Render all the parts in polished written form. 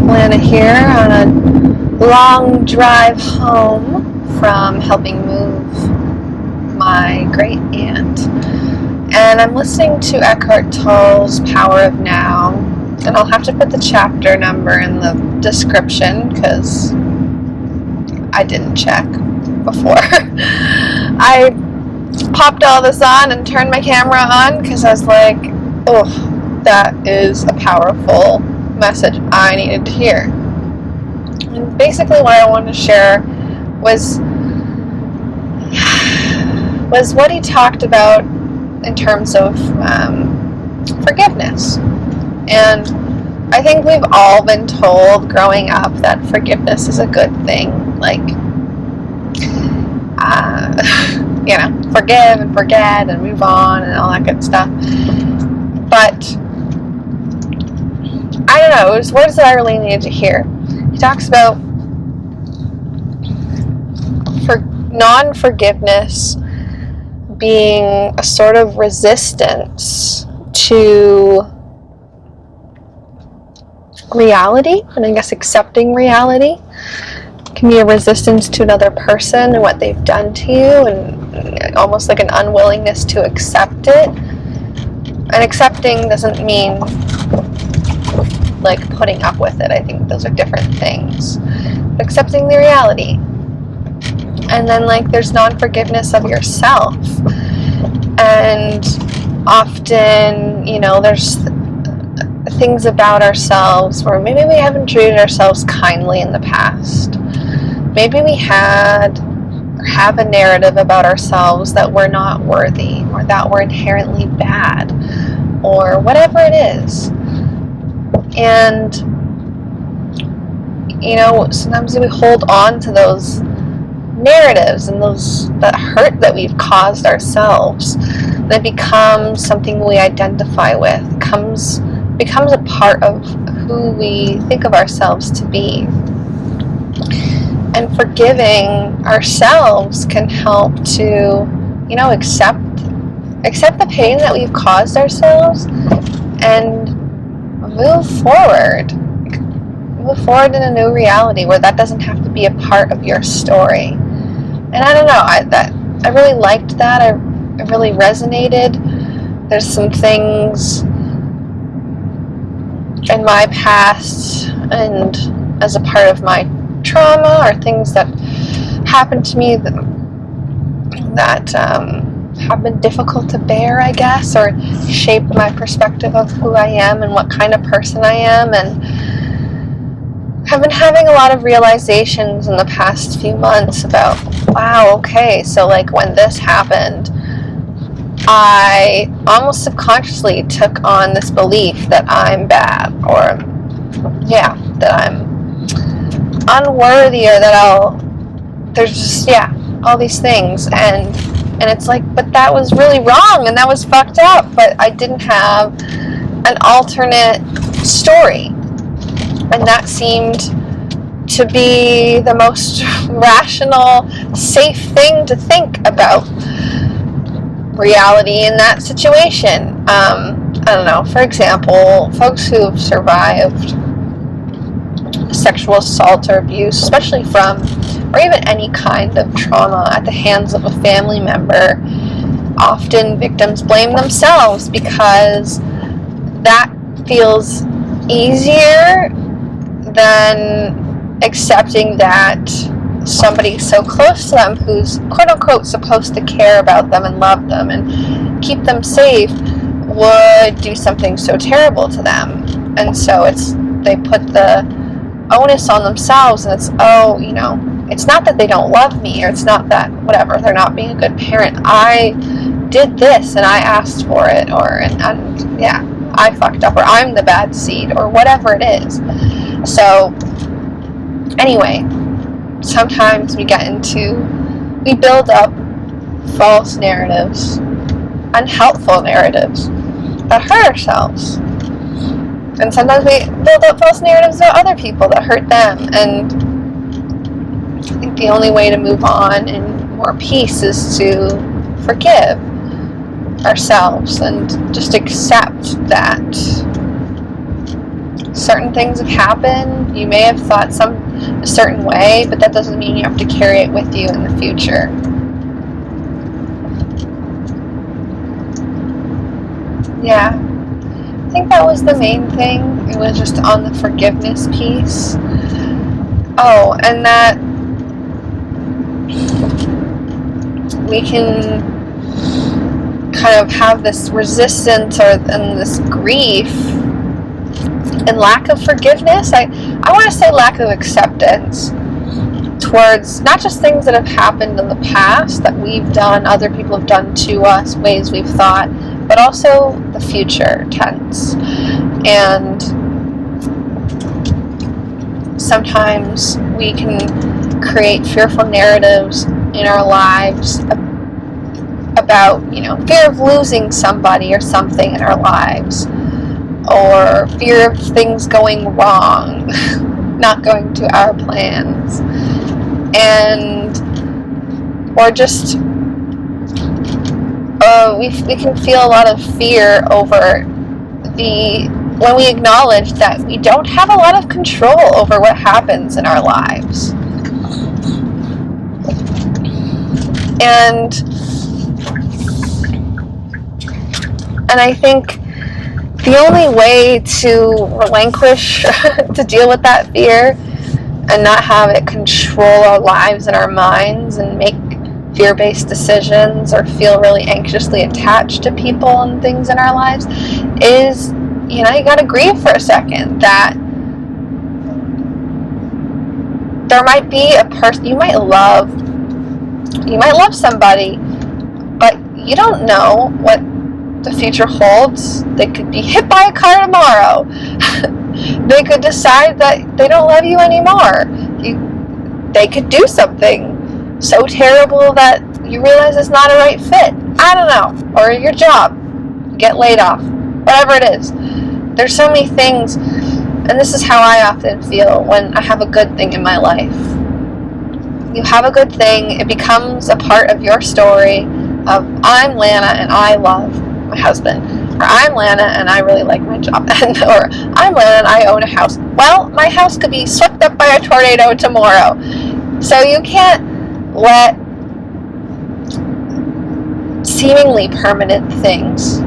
Lana here on a long drive home from helping move my great aunt. And I'm listening to Eckhart Tolle's Power of Now. And I'll have to put the chapter number in the description because I didn't check before. I popped all this on and turned my camera on because I was like, oh, that is a powerful message I needed to hear. And basically what I wanted to share was what he talked about in terms of forgiveness. And I think we've all been told growing up that forgiveness is a good thing. Like, forgive and forget and move on and all that good stuff. But I don't know, it was words that I really needed to hear. He talks about non-forgiveness being a sort of resistance to reality, and I guess accepting reality can be a resistance to another person and what they've done to you, and almost like an unwillingness to accept it. And accepting doesn't mean like putting up with it. I think those are different things. But accepting the reality. And then like there's non-forgiveness of yourself. And often, there's things about ourselves where maybe we haven't treated ourselves kindly in the past. Maybe we had or have a narrative about ourselves that we're not worthy, or that we're inherently bad, or whatever it is. And sometimes we hold on to those narratives and that hurt that we've caused ourselves, and it becomes something we identify with. It becomes a part of who we think of ourselves to be. And forgiving ourselves can help to, accept the pain that we've caused ourselves and move forward in a new reality where that doesn't have to be a part of your story. And I don't know, I really liked that. It really resonated. There's some things in my past and as a part of my trauma, or things that happened to me that have been difficult to bear, I guess, or shaped my perspective of who I am and what kind of person I am. And I've been having a lot of realizations in the past few months about, wow, okay, so like when this happened, I almost subconsciously took on this belief that I'm bad, or that I'm unworthy, or that there's just all these things, and it's like, but that was really wrong and that was fucked up, but I didn't have an alternate story, and that seemed to be the most rational, safe thing to think about reality in that situation. I don't know, for example, folks who have survived sexual assault or abuse, especially from, or even any kind of trauma at the hands of a family member, often victims blame themselves because that feels easier than accepting that somebody so close to them, who's quote-unquote supposed to care about them and love them and keep them safe, would do something so terrible to them. And so they put the onus on themselves, and it's it's not that they don't love me, or it's not that whatever, they're not being a good parent. I did this and I asked for it, or I fucked up, or I'm the bad seed, or whatever it is. So anyway, sometimes we build up false narratives, unhelpful narratives that hurt ourselves. And sometimes we build up false narratives about other people that hurt them. And I think the only way to move on in more peace is to forgive ourselves and just accept that certain things have happened. You may have thought a certain way, but that doesn't mean you have to carry it with you in the future. Yeah, I think that was the main thing. It was just on the forgiveness piece. Oh, and that we can kind of have this resistance and this grief and lack of forgiveness. I want to say lack of acceptance towards not just things that have happened in the past that we've done, other people have done to us, ways we've thought, but also the future tense. And sometimes we can create fearful narratives in our lives about, fear of losing somebody or something in our lives, or fear of things going wrong, not going to our plans, or just we can feel a lot of fear over when we acknowledge that we don't have a lot of control over what happens in our lives. And I think the only way to relinquish, to deal with that fear and not have it control our lives and our minds and make fear-based decisions or feel really anxiously attached to people and things in our lives is, you gotta grieve for a second that there might be a person you might love somebody, but you don't know what the future holds. They could be hit by a car tomorrow. They could decide that they don't love you anymore. They could do something so terrible that you realize it's not a right fit. I don't know. Or your job, get laid off, whatever it is. There's so many things, and this is how I often feel when I have a good thing in my life. You have a good thing, it becomes a part of your story of, I'm Lana and I love my husband, or I'm Lana and I really like my job, or I'm Lana and I own a house. Well, my house could be swept up by a tornado tomorrow. So you can't let seemingly permanent things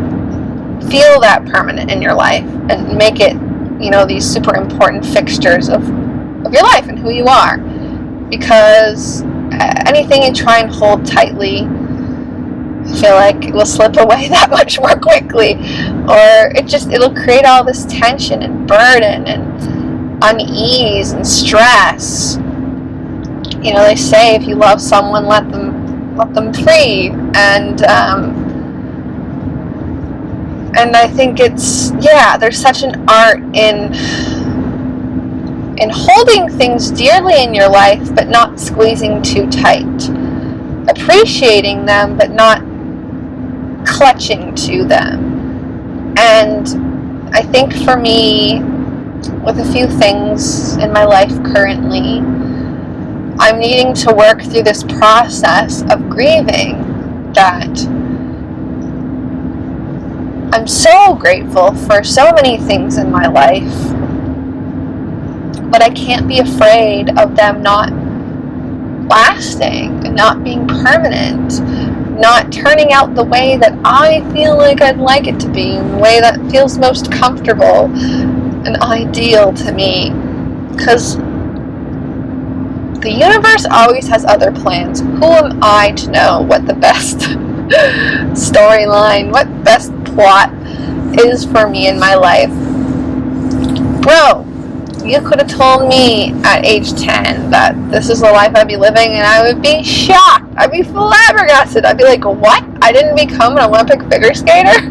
feel that permanent in your life and make it, these super important fixtures of your life and who you are. Because anything you try and hold tightly, I feel like it will slip away that much more quickly, or it'll create all this tension and burden and unease and stress. They say if you love someone, let them free, and I think there's such an art in holding things dearly in your life, but not squeezing too tight, appreciating them, but not clutching to them. And I think for me, with a few things in my life currently, I'm needing to work through this process of grieving that I'm so grateful for so many things in my life, but I can't be afraid of them not lasting and not being permanent, not turning out the way that I feel like I'd like it to be, in the way that feels most comfortable and ideal to me. Because the universe always has other plans. Who am I to know what the best storyline, what best plot is for me in my life? Bro, you could have told me at age 10 that this is the life I'd be living, and I would be shocked. I'd be flabbergasted. I'd be like, what? I didn't become an Olympic figure skater?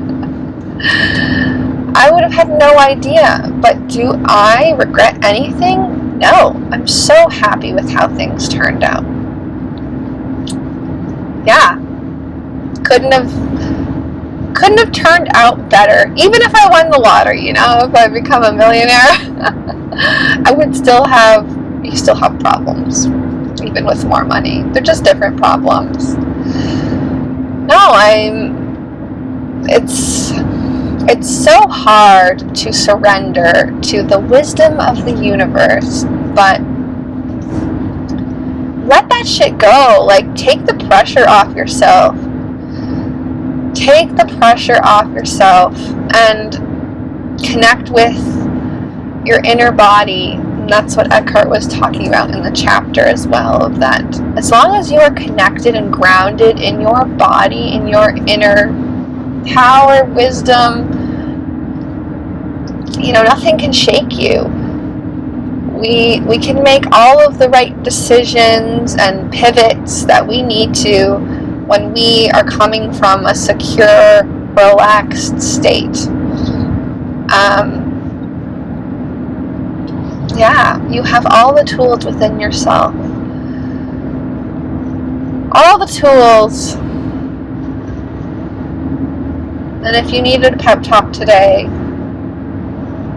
I would have had no idea. But do I regret anything? No. I'm so happy with how things turned out. Yeah. Couldn't have turned out better. Even if I won the lottery, if I become a millionaire, I would you still have problems, even with more money. They're just different problems. No, It's so hard to surrender to the wisdom of the universe, but let that shit go. Like, take the pressure off yourself. Take the pressure off yourself and connect with your inner body. And that's what Eckhart was talking about in the chapter as well, of that as long as you are connected and grounded in your body, in your inner power, wisdom, nothing can shake you. We can make all of the right decisions and pivots that we need to when we are coming from a secure, relaxed state. You have all the tools within yourself. All the tools. And if you needed a pep talk today,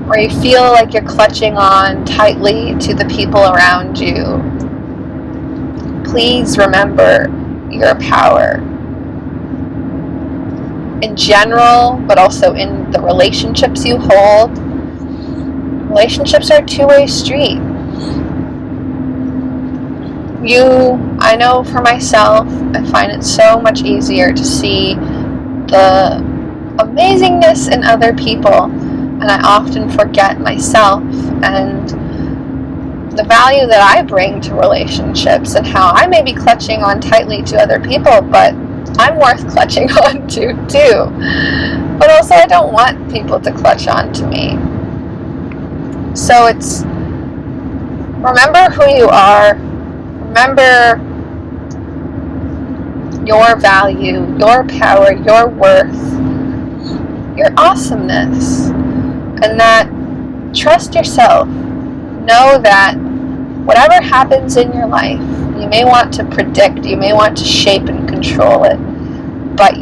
or you feel like you're clutching on tightly to the people around you, please remember your power. In general, but also in the relationships you hold. Relationships are a two-way street. I know for myself, I find it so much easier to see the amazingness in other people, and I often forget myself and the value that I bring to relationships, and how I may be clutching on tightly to other people, but I'm worth clutching on to too. But also, I don't want people to clutch on to me. So it's, remember who you are. Remember your value, your power, your worth, your awesomeness. And that, trust yourself. Know that whatever happens in your life, you may want to predict, you may want to shape and control it, but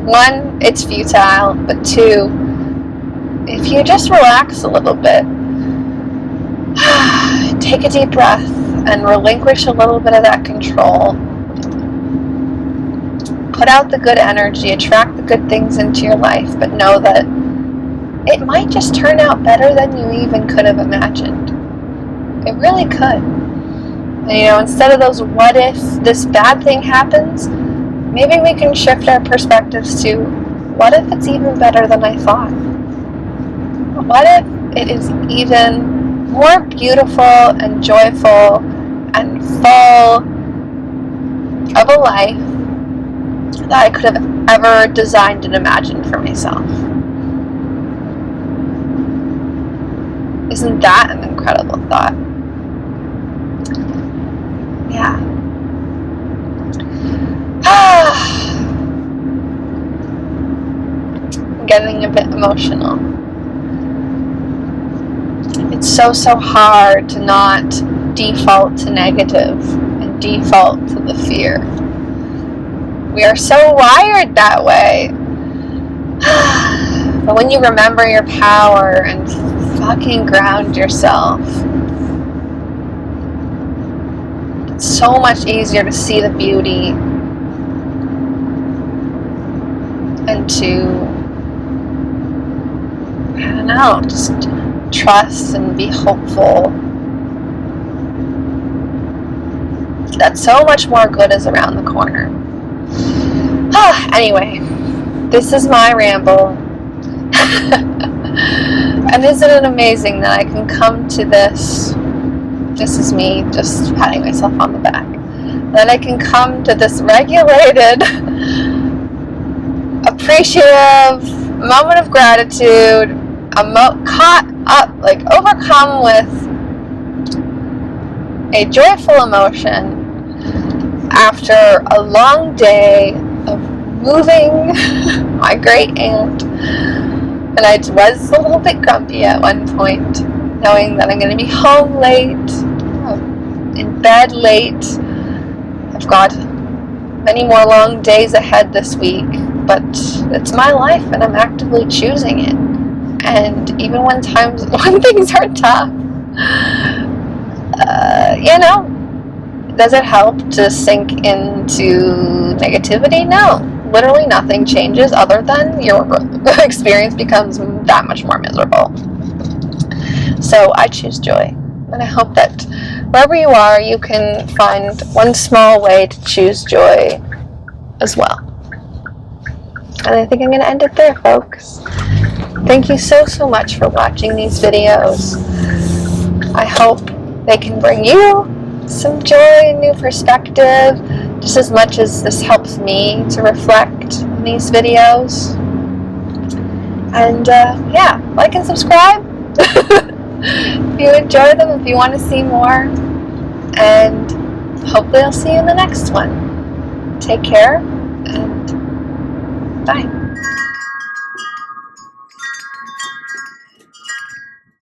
one, it's futile, but two, if you just relax a little bit, take a deep breath and relinquish a little bit of that control, put out the good energy, attract the good things into your life, but know that it might just turn out better than you even could have imagined. It really could. And instead of those what if this bad thing happens, maybe we can shift our perspectives to what if it's even better than I thought? What if it is even more beautiful and joyful and full of a life that I could have ever designed and imagined for myself? Isn't that an incredible thought? Yeah. I'm getting a bit emotional. It's so hard to not default to negative and default to the fear. We are so wired that way. But when you remember your power and fucking ground yourself, it's so much easier to see the beauty and to, just trust and be hopeful that so much more good is around the corner. Anyway, this is my ramble. And isn't it amazing that I can come to this is me just patting myself on the back, that I can come to this regulated, appreciative moment of gratitude, overcome with a joyful emotion after a long day of moving my great aunt. And I was a little bit grumpy at one point, knowing that I'm going to be home late, in bed late. I've got many more long days ahead this week, but it's my life and I'm actively choosing it. And even when things are tough, does it help to sink into negativity? No, literally nothing changes other than your experience becomes that much more miserable. So I choose joy. And I hope that wherever you are, you can find one small way to choose joy as well. And I think I'm going to end it there, folks. Thank you so much for watching these videos. I hope they can bring you some joy and new perspective, just as much as this helps me to reflect in these videos. And yeah, like and subscribe if you enjoy them, if you want to see more. And hopefully I'll see you in the next one. Take care, and bye.